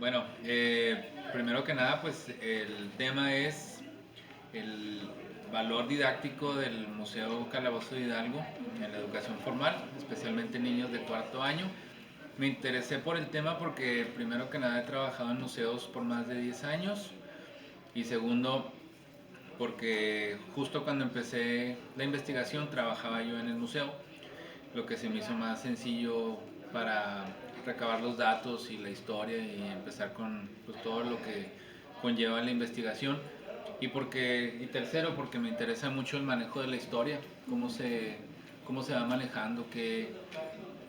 Bueno, primero que nada, pues el tema es el valor didáctico del Museo Calabozo de Hidalgo en la educación formal, especialmente niños de cuarto año. Me interesé por el tema porque primero que nada he trabajado en museos por más de 10 años y segundo porque justo cuando empecé la investigación trabajaba yo en el museo, lo que se me hizo más sencillo para recabar los datos y la historia y empezar con pues, todo lo que conlleva la investigación. Y tercero, porque me interesa mucho el manejo de la historia, cómo se va manejando,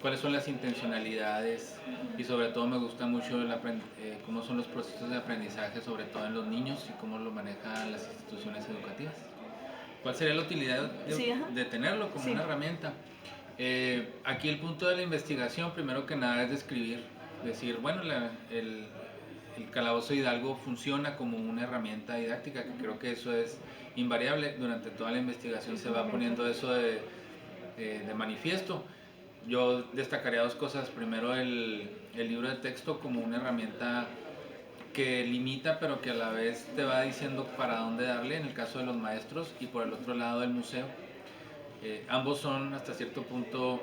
cuáles son las intencionalidades y sobre todo me gusta mucho cómo son los procesos de aprendizaje, sobre todo en los niños y cómo lo manejan las instituciones educativas. ¿Cuál sería la utilidad Sí, ajá. de tenerlo como Sí. una herramienta? Aquí el punto de la investigación, primero que nada, es describir, decir, bueno, el calabozo Hidalgo funciona como una herramienta didáctica, que creo que eso es invariable. Durante toda la investigación se va Totalmente. poniendo eso de manifiesto. Yo destacaría dos cosas. Primero, el libro de texto como una herramienta que limita, pero que a la vez te va diciendo para dónde darle, en el caso de los maestros, y por el otro lado, el museo. Ambos son hasta cierto punto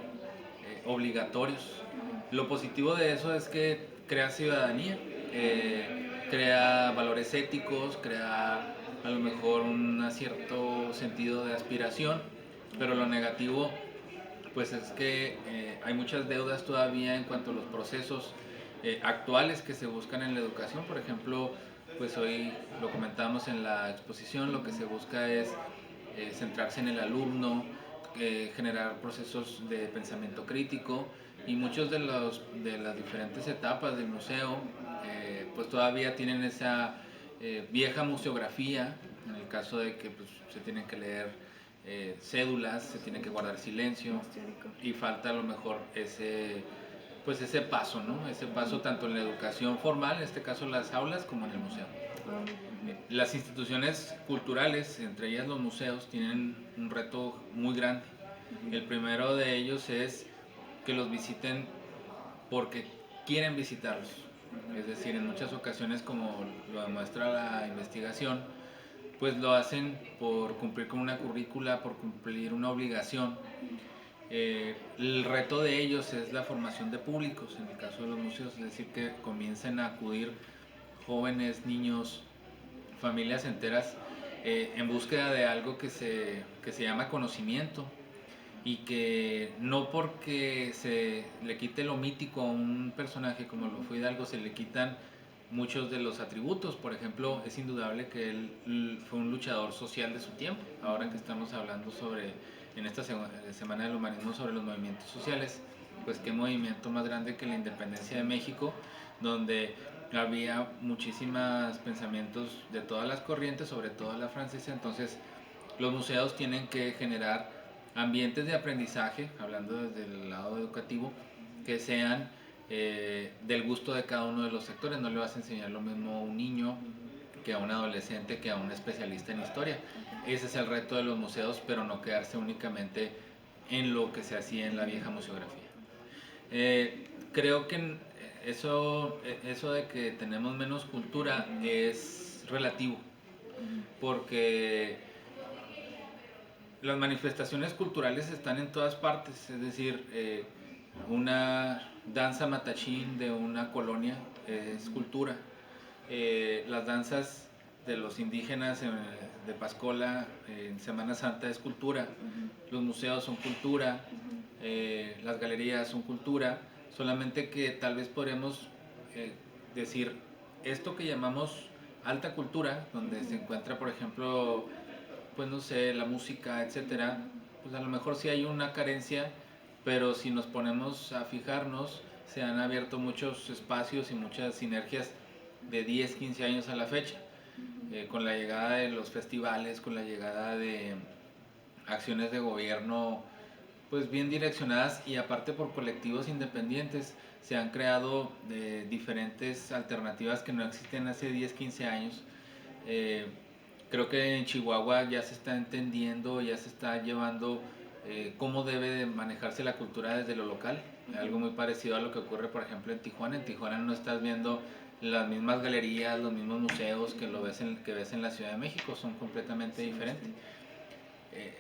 obligatorios. Ujú. Lo positivo de eso es que crea ciudadanía, crea valores éticos, crea a lo mejor un cierto sentido de aspiración, pero lo negativo pues es que hay muchas deudas todavía en cuanto a los procesos actuales que se buscan en la educación. Por ejemplo, pues hoy lo comentábamos en la exposición, lo que se busca es centrarse en el alumno, generar procesos de pensamiento crítico y muchos de las diferentes etapas del museo pues todavía tienen esa vieja museografía, en el caso de que pues, se tienen que leer cédulas, se tiene que guardar silencio Más teórico. y falta a lo mejor pues ese paso, ¿no? Ese paso tanto en la educación formal, en este caso las aulas, como en el museo. Ah, muy bien. Ujú. Las instituciones culturales, entre ellas los museos, tienen un reto muy grande. El primero de ellos es que los visiten porque quieren visitarlos. Es decir, en muchas ocasiones, como lo demuestra la investigación, pues lo hacen por cumplir con una currícula, por cumplir una obligación. El reto de ellos es la formación de públicos, en el caso de los museos, es decir, que comiencen a acudir jóvenes, niños, familias enteras en búsqueda de algo que se llama conocimiento y que no porque se le quite lo mítico a un personaje como lo fue Hidalgo, se le quitan muchos de los atributos. Por ejemplo, es indudable que él fue un luchador social de su tiempo. Ahora que estamos hablando en esta Semana del Humanismo sobre los movimientos sociales, pues qué movimiento más grande que la independencia de México, donde había muchísimos pensamientos de todas las corrientes, sobre todo la francesa. Entonces los museos tienen que generar ambientes de aprendizaje, hablando desde el lado educativo, que sean del gusto de cada uno de los sectores. No le vas a enseñar lo mismo a un niño que a un adolescente, que a un especialista en historia. Ok. Ese es el reto de los museos, pero no quedarse únicamente en lo que se hacía en la vieja museografía. Creo que eso de que tenemos menos cultura es relativo, Ujú. porque las manifestaciones culturales están en todas partes, es decir, una danza matachín de una colonia es cultura. Las danzas de los indígenas de Pascola en Semana Santa es cultura. Ujú. Los museos son cultura, Ujú. las galerías son cultura, solamente que tal vez podremos eh, decir esto que llamamos alta cultura, donde se Ujú. encuentra, por ejemplo, pues no sé, la música, etcétera, pues a lo mejor sí hay una carencia, pero si nos ponemos a fijarnos, se han abierto muchos espacios y muchas sinergias de 10 15 años a la fecha, Ujú. con la llegada de los festivales, con la llegada de acciones de gobierno pues bien direccionadas y aparte por colectivos independientes se han creado diferentes alternativas que no existen hace 10 15 años. Eh, Creo que en Chihuahua ya se está entendiendo, ya se está llevando cómo debe de manejarse la cultura desde lo local. Ujú. Algo muy parecido a lo que ocurre, por ejemplo, en Tijuana. En Tijuana no estás viendo las mismas galerías, los mismos museos que ves en la Ciudad de México, son completamente Sí, diferentes. sí.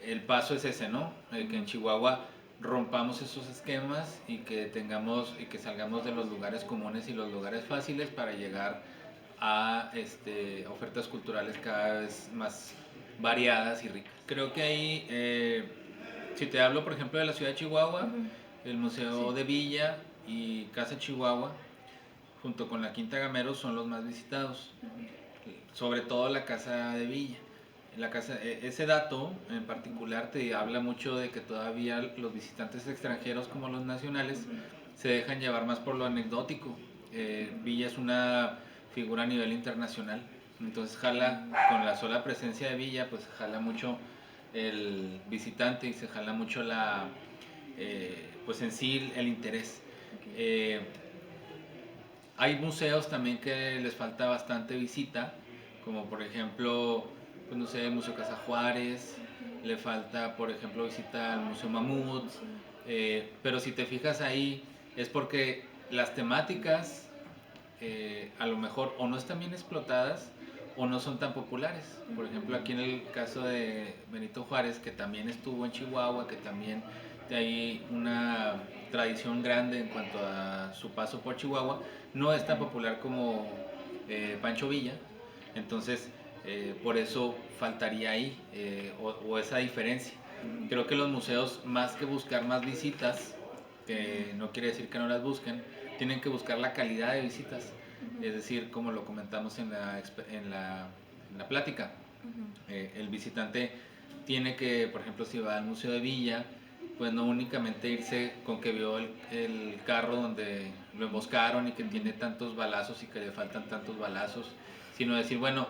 El paso es ese, ¿no? Que en Chihuahua rompamos esos esquemas y que tengamos y que salgamos de los lugares comunes y los lugares fáciles para llegar a ofertas culturales cada vez más variadas y ricas. Creo que ahí, si te hablo por ejemplo de la ciudad de Chihuahua, Ujú. el Museo Sí. de Villa y Casa Chihuahua, junto con la Quinta Gamero, son los más visitados, sobre todo la Casa de Villa. Ese dato en particular te habla mucho de que todavía los visitantes extranjeros como los nacionales se dejan llevar más por lo anecdótico. Villa es una figura a nivel internacional, entonces jala, con la sola presencia de Villa, pues jala mucho el visitante y se jala mucho pues en sí el interés. Okay. Hay museos también que les falta bastante visita, como por ejemplo, pues no sé, el Museo Casa Juárez, le falta por ejemplo visita al Museo Mamut, Sí. pero si te fijas ahí es porque las temáticas a lo mejor o no están bien explotadas o no son tan populares. Por ejemplo, aquí en el caso de Benito Juárez, que también estuvo en Chihuahua, que también hay una tradición grande en cuanto a su paso por Chihuahua, no es tan popular como Pancho Villa. Entonces, por eso faltaría ahí o esa diferencia. Creo que los museos, más que buscar más visitas, que no quiere decir que no las busquen, tienen que buscar la calidad de visitas. Es decir, como lo comentamos en la plática, el visitante tiene que, por ejemplo, si va al Museo de Villa, pues no únicamente irse con que vio el carro donde lo emboscaron y que tiene tantos balazos y que le faltan tantos balazos, sino decir, bueno,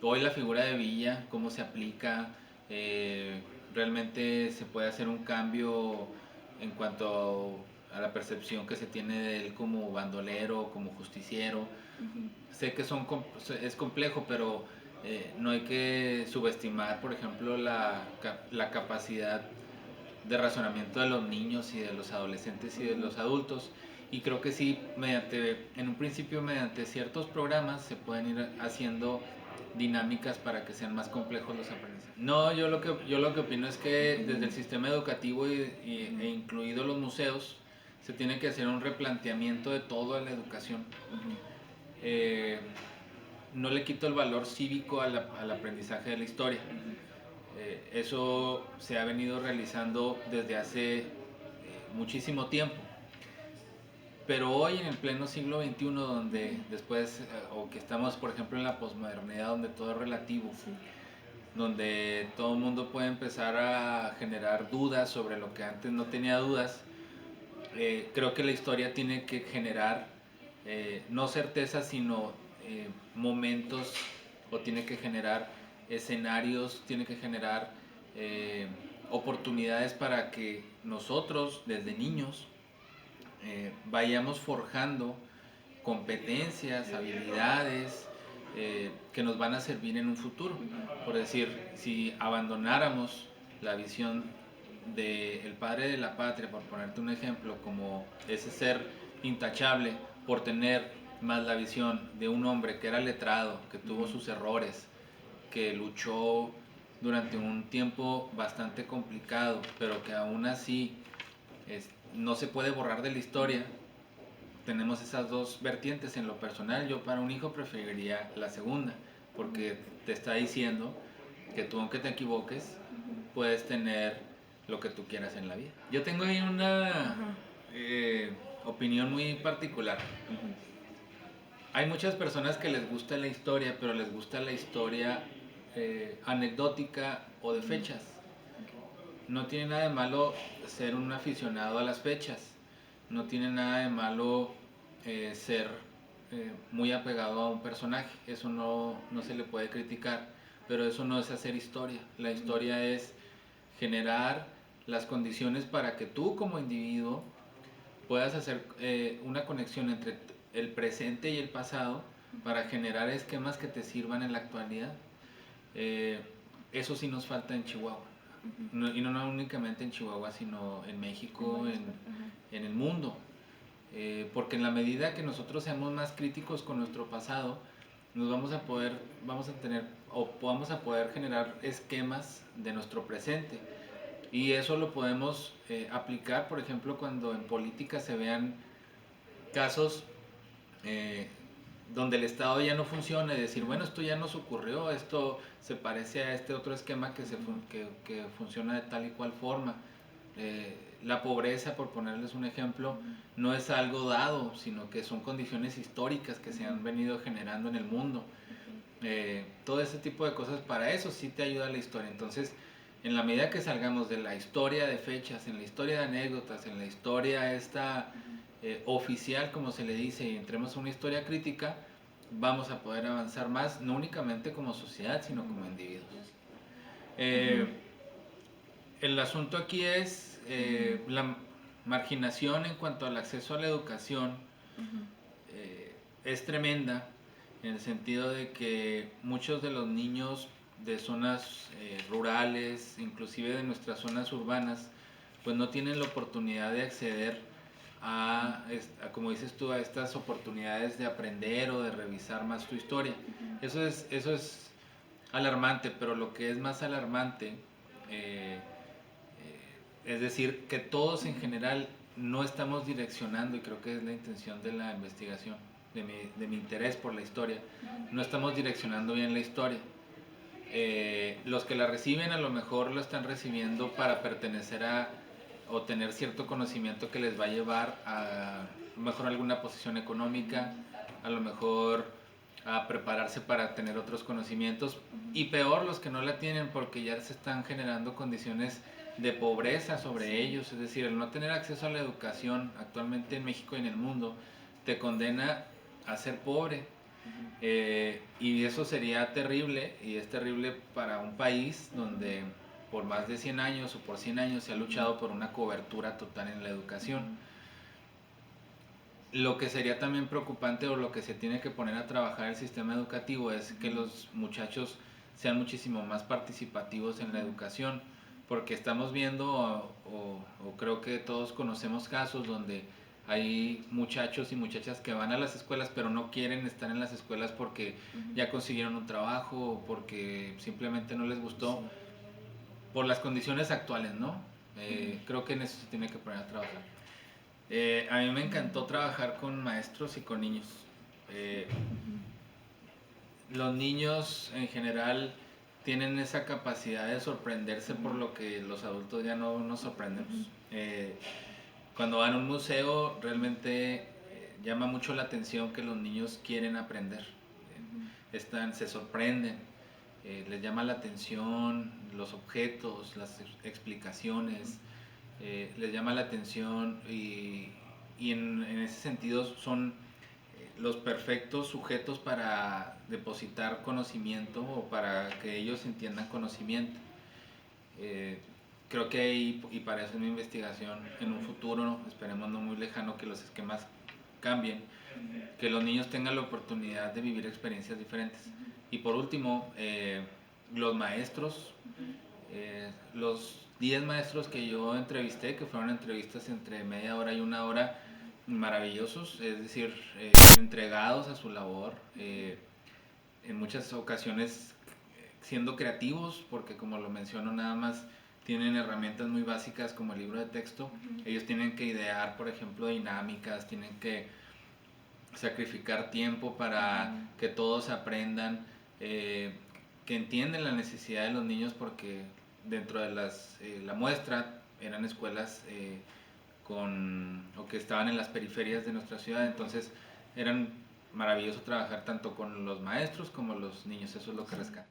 hoy la figura de Villa, cómo se aplica, realmente se puede hacer un cambio en cuanto a la percepción que se tiene de él como bandolero, como justiciero. Sé que es complejo, pero no hay que subestimar, por ejemplo, la capacidad de razonamiento de los niños y de los adolescentes y de los adultos. Y creo que sí, en un principio, mediante ciertos programas, se pueden ir haciendo dinámicas para que sean más complejos los aprendizajes. No, yo lo que opino es que desde el sistema educativo e incluido los museos, se tiene que hacer un replanteamiento de toda la educación. Eh, no le quito el valor cívico al aprendizaje de la historia. Eso se ha venido realizando desde hace muchísimo tiempo. Pero hoy en el pleno siglo XXI, donde después, o que estamos por ejemplo en la posmodernidad, donde todo es relativo, Sí. donde todo el mundo puede empezar a generar dudas sobre lo que antes no tenía dudas, creo que la historia tiene que generar no certezas, sino momentos, o tiene que generar escenarios, tiene que generar oportunidades para que nosotros desde niños vayamos forjando competencias, habilidades que nos van a servir en un futuro. Por decir, si abandonáramos la visión del padre de la patria, por ponerte un ejemplo, como ese ser intachable, por tener más la visión de un hombre que era letrado, que tuvo sus errores, que luchó durante un tiempo bastante complicado, pero que aún así no se puede borrar de la historia. Tenemos esas dos vertientes. En lo personal, yo para un hijo preferiría la segunda, porque te está diciendo que tú, aunque te equivoques, puedes tener lo que tú quieras en la vida. Yo tengo ahí una opinión muy particular. Hay muchas personas que les gusta la historia, pero les gusta la historia anecdótica o de fechas. No tiene nada de malo ser un aficionado a las fechas. No tiene nada de malo ser muy apegado a un personaje. Eso no se le puede criticar. Pero eso no es hacer historia. La historia es generar las condiciones para que tú como individuo puedas hacer una conexión entre el presente y el pasado para generar esquemas que te sirvan en la actualidad. Eso sí nos falta en Chihuahua. Y no únicamente en Chihuahua, sino en México, en el mundo. porque en la medida que nosotros seamos más críticos con nuestro pasado, vamos a tener o vamos a poder generar esquemas de nuestro presente. Y eso lo podemos aplicar, por ejemplo, cuando en política se vean casos eh, donde el Estado ya no funciona y decir, bueno, esto ya nos ocurrió, esto se parece a este otro esquema que funciona de tal y cual forma. La pobreza, por ponerles un ejemplo, no es algo dado, sino que son condiciones históricas que se han venido generando en el mundo. Todo ese tipo de cosas, para eso sí te ayuda la historia. Entonces, en la medida que salgamos de la historia de fechas, en la historia de anécdotas, en la historia esta oficial, como se le dice, y entremos a una historia crítica, vamos a poder avanzar más, no únicamente como sociedad, sino como individuos. Eh, el asunto aquí es la marginación en cuanto al acceso a la educación es tremenda, en el sentido de que muchos de los niños de zonas rurales, inclusive de nuestras zonas urbanas, pues no tienen la oportunidad de acceder como dices tú, a estas oportunidades de aprender o de revisar más tu historia. Eso es alarmante, pero lo que es más alarmante, es decir, que todos en general no estamos direccionando, y creo que es la intención de la investigación, de mi interés por la historia, no estamos direccionando bien la historia. Los que la reciben a lo mejor lo están recibiendo para pertenecer a o tener cierto conocimiento que les va a llevar a lo mejor alguna posición económica, a lo mejor a prepararse para tener otros conocimientos, y peor los que no la tienen, porque ya se están generando condiciones de pobreza sobre ellos. Es decir, el no tener acceso a la educación actualmente en México y en el mundo te condena a ser pobre. Y eso sería terrible, y es terrible para un país donde por más de 100 años o por 100 años se ha luchado por una cobertura total en la educación. Lo que sería también preocupante, o lo que se tiene que poner a trabajar el sistema educativo, es que los muchachos sean muchísimo más participativos en la educación, porque estamos viendo, o creo que todos conocemos casos donde hay muchachos y muchachas que van a las escuelas pero no quieren estar en las escuelas porque ya consiguieron un trabajo o porque simplemente no les gustó por las condiciones actuales, ¿no? Creo que en eso se tiene que poner a trabajar. A mí me encantó trabajar con maestros y con niños. Eh, los niños en general tienen esa capacidad de sorprenderse por lo que los adultos ya no nos sorprendemos. Cuando van a un museo realmente llama mucho la atención que los niños quieren aprender. Se sorprenden, les llama la atención los objetos, las explicaciones, les llama la atención, y en ese sentido son los perfectos sujetos para depositar conocimiento o para que ellos entiendan conocimiento. Creo que ahí, y para eso es mi investigación, en un futuro, esperemos no muy lejano, que los esquemas cambien, que los niños tengan la oportunidad de vivir experiencias diferentes. Y por último, los maestros, los 10 maestros que yo entrevisté, que fueron entrevistas entre media hora y una hora, maravillosos, es decir, entregados a su labor, en muchas ocasiones siendo creativos, porque como lo menciono, nada más tienen herramientas muy básicas como el libro de texto. Ellos tienen que idear, por ejemplo, dinámicas, tienen que sacrificar tiempo para que todos aprendan, que entienden la necesidad de los niños, porque dentro de la muestra eran escuelas o que estaban en las periferias de nuestra ciudad, entonces eran maravilloso trabajar tanto con los maestros como los niños, eso es lo que rescato.